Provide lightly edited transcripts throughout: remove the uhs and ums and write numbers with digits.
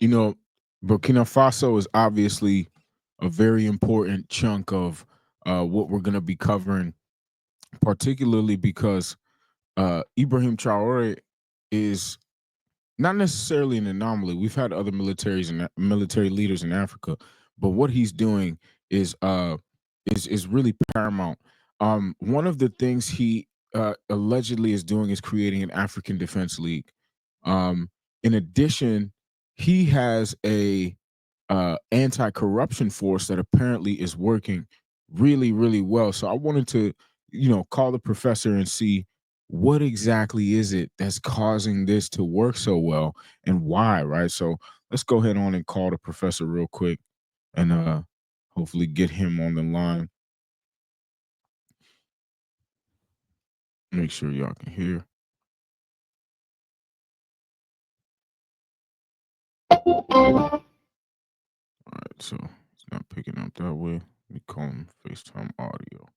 you know, Burkina Faso is obviously a very important chunk of what we're going to be covering, particularly because Ibrahim Traoré is not necessarily an anomaly. We've had other militaries and military leaders in Africa, but what he's doing is really paramount. One of the things he allegedly is doing is creating an African Defense League. In addition, he has a anti-corruption force that apparently is working really, really well. So I wanted to, call the professor and see what exactly is it that's causing this to work so well and why, right? So let's go ahead on and call the professor real quick and hopefully get him on the line. Make sure y'all can hear. All right, so it's not picking up that way. Let me call him FaceTime audio.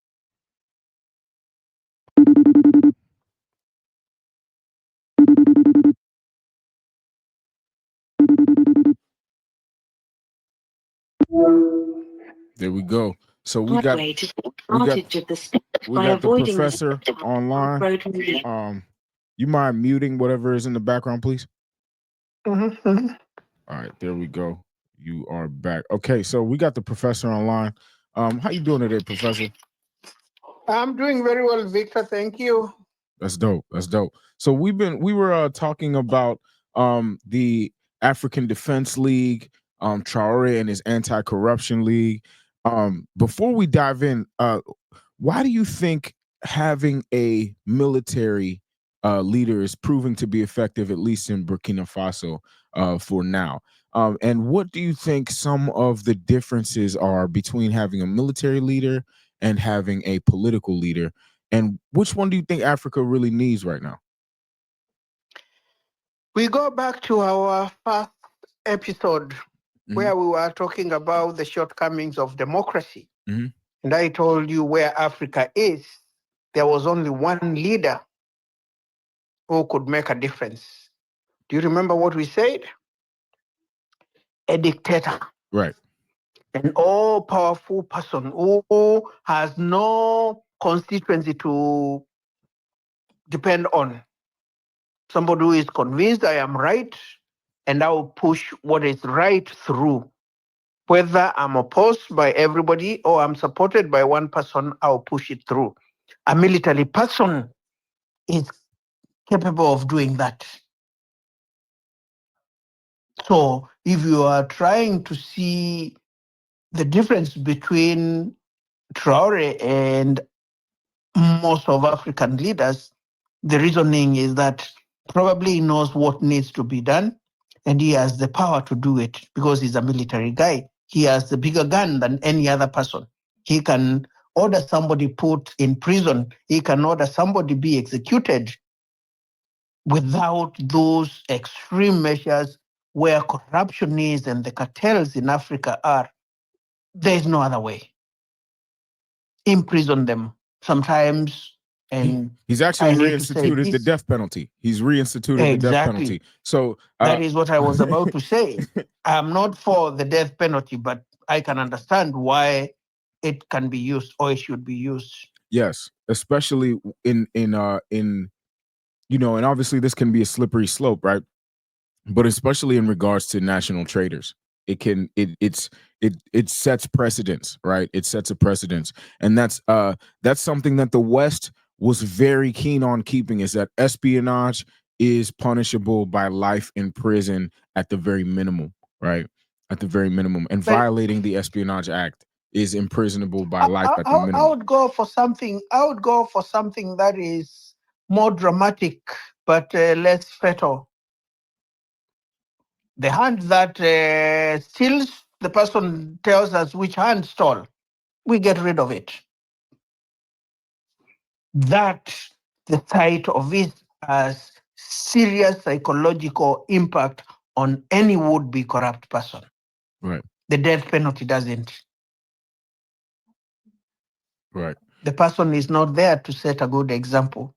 There we go. So we got the professor online. You mind muting whatever is in the background, please? Mm-hmm. All right, there we go. You are back. Okay, so we got the professor online. How you doing today, professor? I'm doing very well, Victor. Thank you. That's dope. That's dope. So we were talking about the African Defense League, Traore and his anti-corruption league. Before we dive in, why do you think having a military leader is proving to be effective, at least in Burkina Faso, for now? And what do you think some of the differences are between having a military leader and having a political leader? And which one do you think Africa really needs right now? We go back to our first episode where we were talking about the shortcomings of democracy. Mm-hmm. And I told you where Africa is. There was only one leader who could make a difference. Do you remember what we said? A dictator. Right. An all-powerful person who has no constituency to depend on. Somebody who is convinced I am right and I will push what is right through. Whether I'm opposed by everybody or I'm supported by one person, I'll push it through. A military person is capable of doing that. So if you are trying to see the difference between Traore and most of African leaders, the reasoning is that probably he knows what needs to be done and he has the power to do it because he's a military guy. He has the bigger gun than any other person. He can order somebody put in prison. He can order somebody be executed without those extreme measures where corruption is and the cartels in Africa are. There is no other way. Imprison them sometimes. And he's actually reinstituted the death penalty. He's reinstituted the death penalty. So that is what I was about to say. I'm not for the death penalty, but I can understand why it can be used or it should be used. Yes, especially in and obviously this can be a slippery slope, right? But especially in regards to national traders, it sets precedents, right? It sets a precedence, and that's something that the West was very keen on keeping, is that espionage is punishable by life in prison at the very minimum, right? At the very minimum, and violating the Espionage Act is imprisonable by life at the minimum. I would go for something. I would go for something that is more dramatic but less fatal. The hand that steals, the person tells us which hand stole. We get rid of it. That the sight of it has serious psychological impact on any would-be corrupt person. Right. The death penalty doesn't. Right. The person is not there to set a good example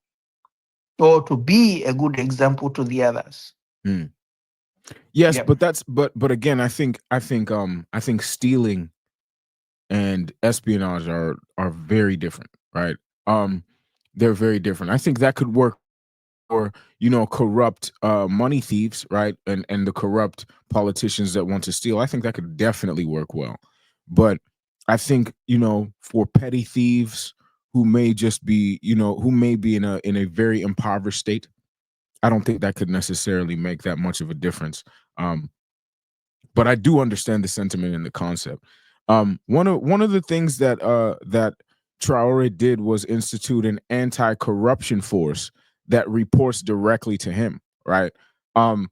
or to be a good example to the others. Yes, Yep. but but again, I think stealing and espionage are very different, right? Um, they're very different. I think that could work for corrupt money thieves, right? And the corrupt politicians that want to steal. I think that could definitely work well. But I think for petty thieves who may just be who may be in a very impoverished state, I don't think that could necessarily make that much of a difference. But I do understand the sentiment and the concept. One of the things that Traore did was institute an anti-corruption force that reports directly to him. Right. Um,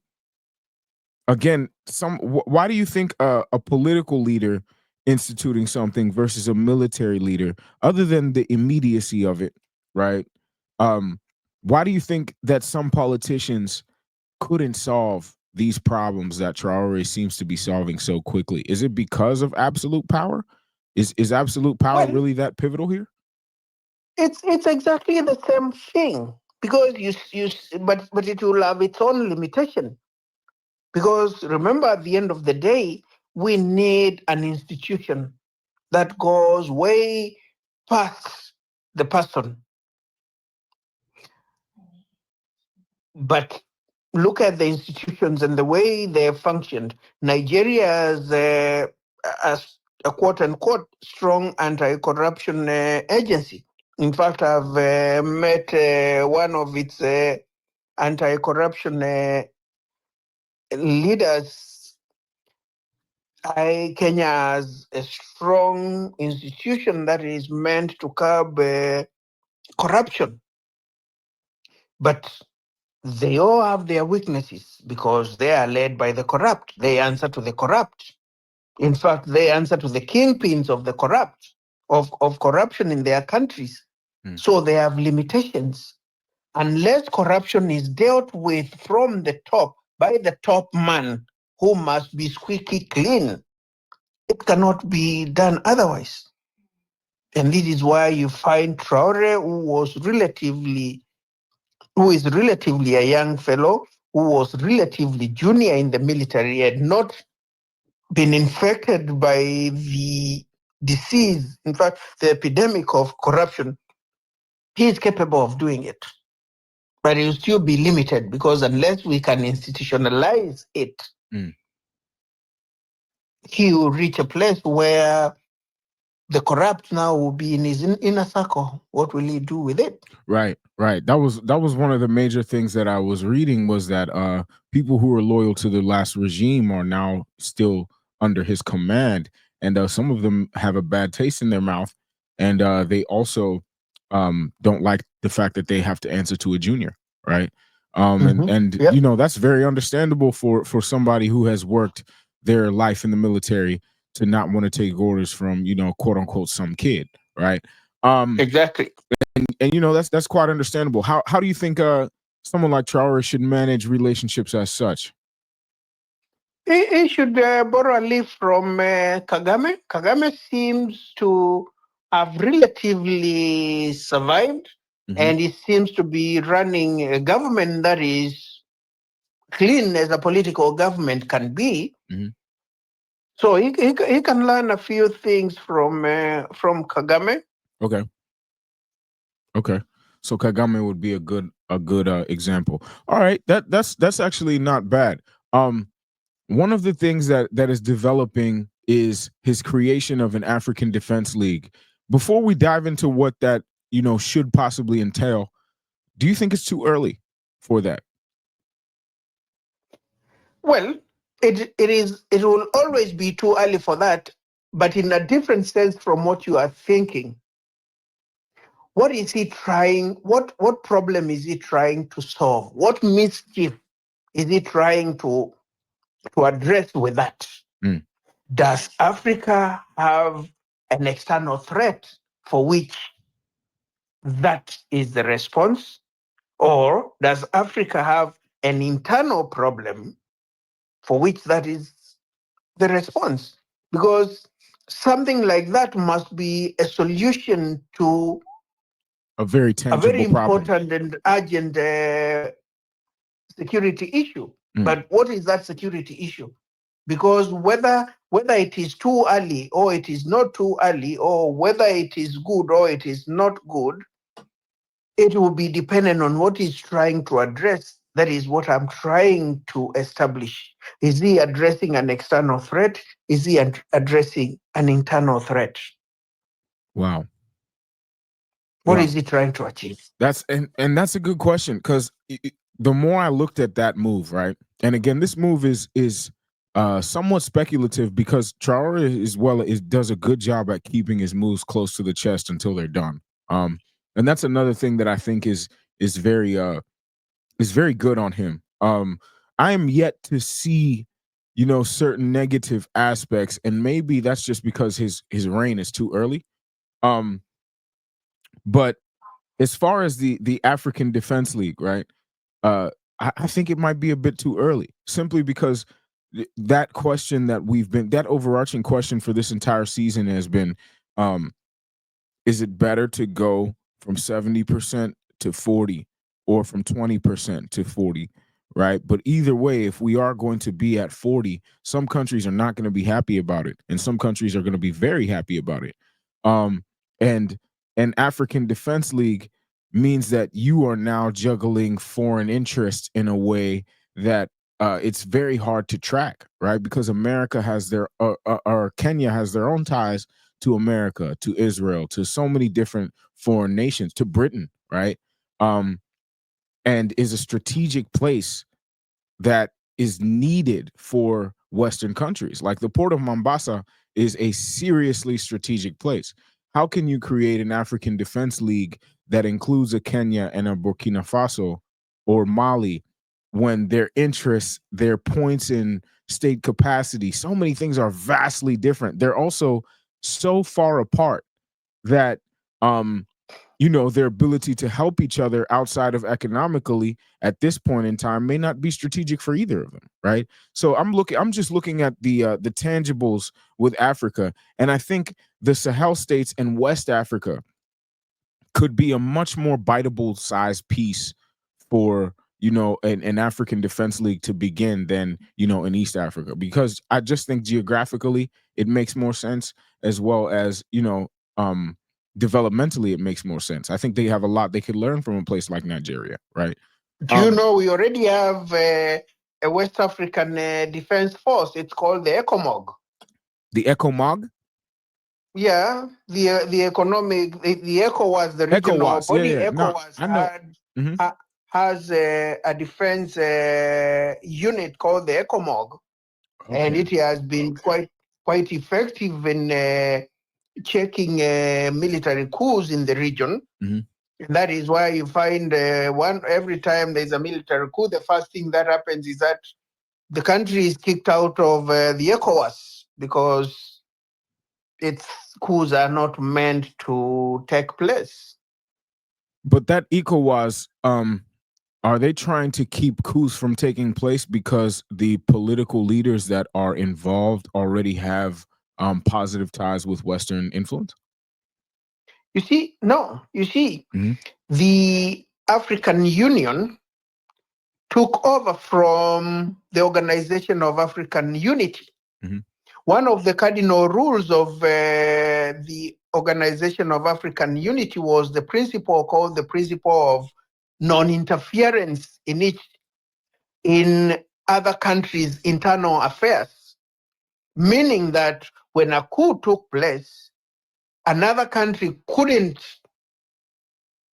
Again, why do you think a political leader instituting something versus a military leader, other than the immediacy of it, right? Um, why do you think that some politicians couldn't solve these problems that Traore seems to be solving so quickly? Is it because of absolute power? Is absolute power Well, really that pivotal here? it's exactly the same thing because but it will have its own limitation. Because remember, at the end of the day, we need an institution that goes way past the person. But look at the institutions and the way they have functioned. Nigeria as a quote unquote strong anti corruption agency. In fact, I've met one of its anti corruption leaders. Kenya has a strong institution that is meant to curb corruption. But they all have their weaknesses because they are led by the corrupt. They answer to the corrupt. In fact, they answer to the kingpins of the corrupt, of corruption in their countries. Hmm. So they have limitations. Unless corruption is dealt with from the top by the top man who must be squeaky clean, it cannot be done otherwise. And this is why you find Traore, who is relatively a young fellow, who was relatively junior in the military, had not been infected by the disease, in fact, the epidemic of corruption. He is capable of doing it, but it will still be limited because unless we can institutionalize it, Mm. he will reach a place where the corrupt now will be in his inner circle. What will he do with it? Right, right. That was one of the major things that I was reading was that people who were loyal to the last regime are now still under his command, and some of them have a bad taste in their mouth, and they also don't like the fact that they have to answer to a junior, right? And Yep. that's very understandable for somebody who has worked their life in the military to not want to take orders from quote unquote some kid, right? Um, Exactly. and that's quite understandable. How do you think someone like Traore should manage relationships as such? He should borrow a leaf from Kagame. Kagame seems to have relatively survived, Hmm. and he seems to be running a government that is clean as a political government can be. Hmm. So he can learn a few things from Kagame. Okay, okay. So Kagame would be a good example. All right, that's actually not bad. Um, One of the things that is developing is his creation of an African Defense League. Before we dive into what that should possibly entail, do you think it's too early for that? Well, it will always be too early for that, but in a different sense from what you are thinking. What is he trying? What problem is he trying to solve? What mischief is he trying to address with that? Mm. Does Africa have an external threat for which that is the response? Or does Africa have an internal problem for which that is the response? Because something like that must be a solution to A very a very tangible problem. important and urgent security issue. Mm. But what is that security issue? Because whether it is too early or it is not too early, or whether it is good or it is not good, it will be dependent on what he's trying to address. That is what I'm trying to establish. Is he addressing an external threat? Is he addressing an internal threat? Wow. What Wow. is he trying to achieve? And that's a good question, because the more I looked at that move, right, and again, this move is somewhat speculative, because Traore does a good job at keeping his moves close to the chest until they're done. And that's another thing that I think is very is very good on him. I am yet to see, certain negative aspects, and maybe that's just because his reign is too early. Um, but as far as the African Defense League, right? I think it might be a bit too early, simply because that question that overarching question for this entire season has been, um, is it better to go from 70% to 40, or from 20% to 40, right? But either way, if we are going to be at 40, some countries are not going to be happy about it, and some countries are going to be very happy about it. Um, and an African Defense League means that you are now juggling foreign interests in a way that it's very hard to track, right? Because America has or Kenya has their own ties to America, to Israel, to so many different foreign nations, to Britain, right? Um, and is a strategic place that is needed for Western countries. Like the port of Mombasa is a seriously strategic place. How can you create an African Defense League that includes a Kenya and a Burkina Faso or Mali, when their interests, their points in state capacity, so many things are vastly different? They're also so far apart that their ability to help each other outside of economically at this point in time may not be strategic for either of them, right? So I'm just looking at the tangibles with Africa, and I think the Sahel states and West Africa could be a much more biteable size piece for an African Defense League to begin than in East Africa, because I just think geographically it makes more sense, as well as um developmentally it makes more sense. I think they have a lot they could learn from a place like Nigeria, right? Do you know we already have a West African defense force? It's called the ECOMOG. The ECOMOG. Yeah, the economic the ECOWAS, the regional ECOWAS, yeah, body. yeah, no, ECOWAS I know. Hmm. has a defense unit called the ECOMOG, and Okay. it has been quite effective in checking military coups in the region. Hmm. And that is why you find one every time there's a military coup, the first thing that happens is that the country is kicked out of the ECOWAS, because its coups are not meant to take place. But that ECOWAS, are they trying to keep coups from taking place because the political leaders that are involved already have positive ties with Western influence? You see, no, you see, Hmm. the African Union took over from the Organization of African Unity. Hmm. One of the cardinal rules of the Organization of African Unity was the principle called the principle of non-interference in other countries' internal affairs, meaning that when a coup took place, another country couldn't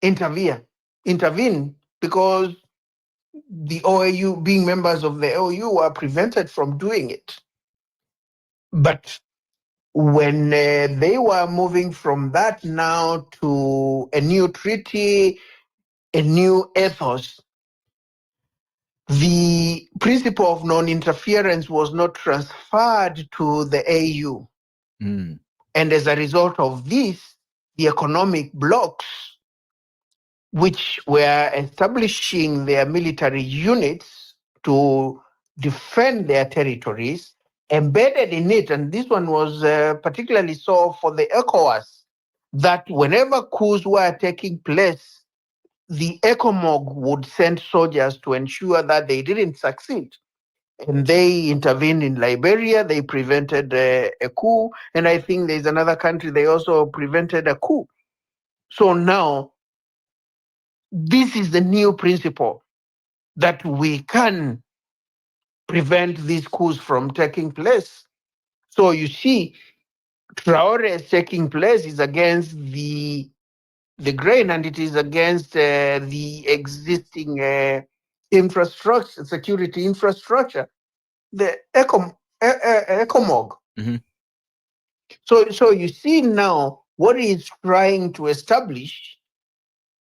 intervene, because the OAU, being members of the OAU, were prevented from doing it. But when they were moving from that now to a new treaty, a new ethos, the principle of non-interference was not transferred to the AU. Mm. And as a result of this, the economic blocs, which were establishing their military units to defend their territories, embedded in it, and this one was particularly so for the ECOWAS, that whenever coups were taking place, the ECOMOG would send soldiers to ensure that they didn't succeed. and they intervened in Liberia. They prevented a coup, and I think there's another country they also prevented a coup. So now this is the new principle that we can prevent these coups from taking place. So you see, Traore is taking place is against the grain, and it is against the existing infrastructure, security infrastructure, the ECOMOG. Hmm. So you see now what he's trying to establish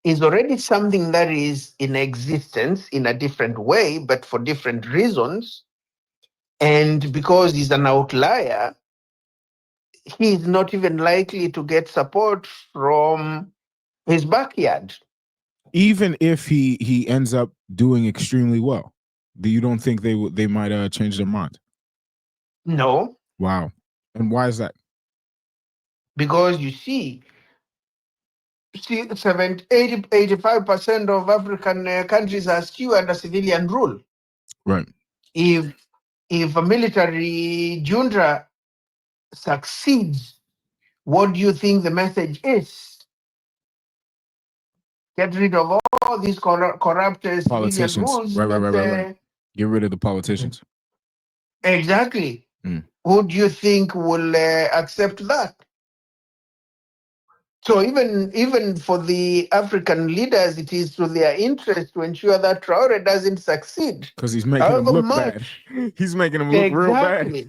is already something that is in existence in a different way, but for different reasons. And because he's an outlier, he is not even likely to get support from his backyard. Even if he ends up doing extremely well, do you don't think they might change their mind? No, Wow. And why is that? because you see, 85% of African countries are still under civilian rule. Right. If if a military junta succeeds, what do you think the message is? Get rid of all these corrupt civilian Politicians. rules. Right, right, right, But right, right. Get rid of the politicians. exactly, Mm. who do you think will accept that? So even for the African leaders, it is to their interest to ensure that Traore doesn't succeed. Because he's making them However look bad. much, He's making them look real bad. exactly.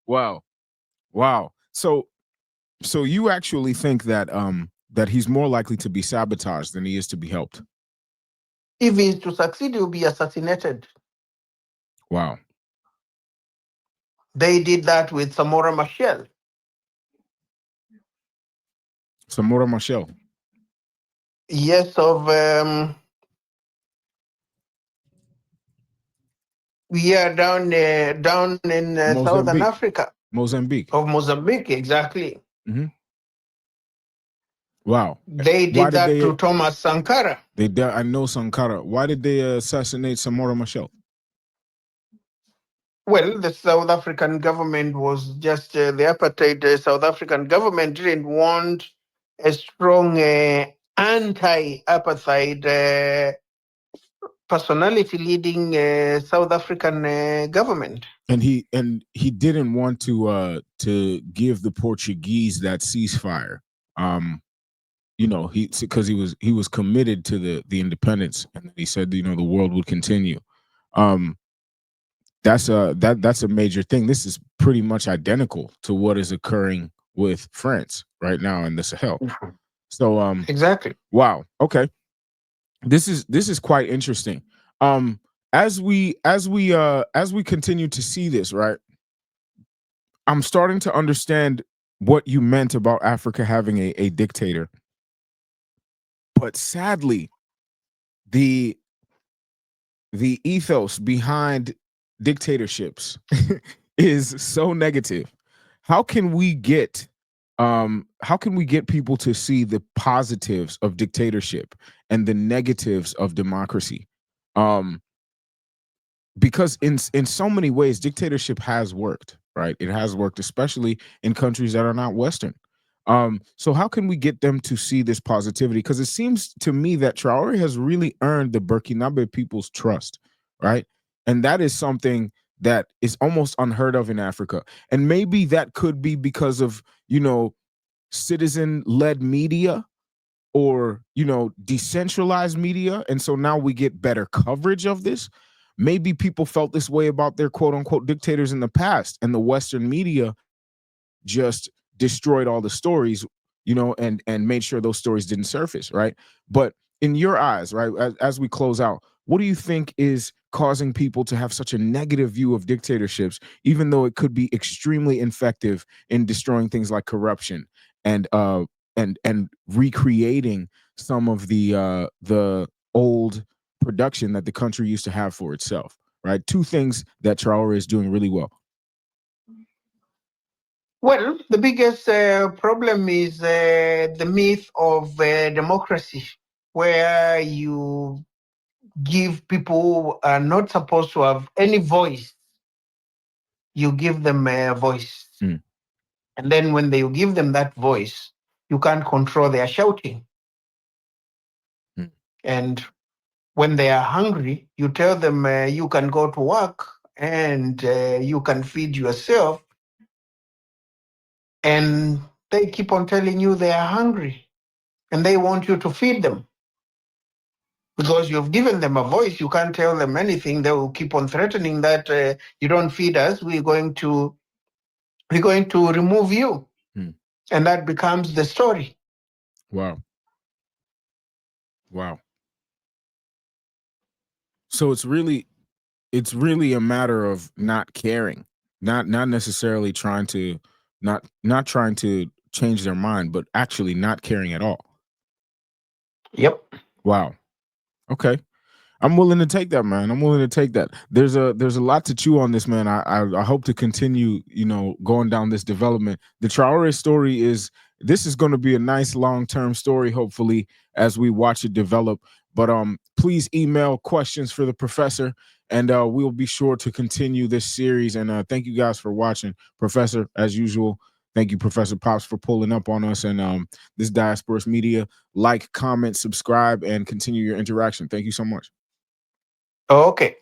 Wow. Wow. So you actually think that that he's more likely to be sabotaged than he is to be helped? If he is to succeed, he will be assassinated. Wow. They did that with Samora Machel. Samora Machel. Yes, of we are down in Southern Mozambique. Africa, Mozambique. of Mozambique, exactly. Hmm. Wow. They Why did did that they to Thomas Sankara. I know Sankara. Why did they assassinate Samora Machel? Well, the South African government was just the apartheid South African government didn't want a strong anti-apartheid personality leading South African government. And he didn't want to give the Portuguese that ceasefire. Um you know, he because he was committed to the independence, and he said, you know, the world would continue. Um that's a major thing. This is pretty much identical to what is occurring with France right now in the Sahel. So Exactly. wow, okay. This is quite interesting. Um as we continue to see this, right? I'm starting to understand what you meant about Africa having a dictator. But sadly, the the ethos behind dictatorships is so negative. How can we get people to see the positives of dictatorship and the negatives of democracy? Um because in so many ways dictatorship has worked, right? It has worked, especially in countries that are not Western. So how can we get them to see this positivity? Because it seems to me that Traore has really earned the Burkinabe people's trust, right? And that is something that is almost unheard of in Africa. And maybe that could be because of, you know, citizen-led media, or, you know, decentralized media, and so now we get better coverage of this. Maybe people felt this way about their quote unquote dictators in the past, and the Western media just destroyed all the stories, you know, and made sure those stories didn't surface, right? But in your eyes, right, as we close out, what do you think is causing people to have such a negative view of dictatorships, even though it could be extremely effective in destroying things like corruption and and recreating some of the old production that the country used to have for itself, right? Two things that Traore is doing really well. Well, the biggest problem is the myth of democracy, where you give people who are not supposed to have any voice, you give them a voice. Mm, And then when you give them that voice, you can't control their shouting. mm, And when they are hungry, you tell them you can go to work and you can feed yourself. And they keep on telling you they are hungry and they want you to feed them. Because you've given them a voice, you can't tell them anything. They will keep on threatening that you don't feed us, we're going to remove you, mm. and that becomes the story. Wow. Wow. So it's really a matter of not caring, not necessarily not trying to change their mind, but actually not caring at all. Yep. Wow. Okay. I'm willing to take that, man. I'm willing to take that. There's a lot to chew on this, man. I hope to continue, going down this development. The Traore story this is going to be a nice long term story, hopefully, as we watch it develop. But please email questions for the professor, and we'll be sure to continue this series. And thank you guys for watching, Professor, as usual. Thank you, Professor Pops, for pulling up on us and this Diasporas Media. Like, comment, subscribe, and continue your interaction. Thank you so much. Okay.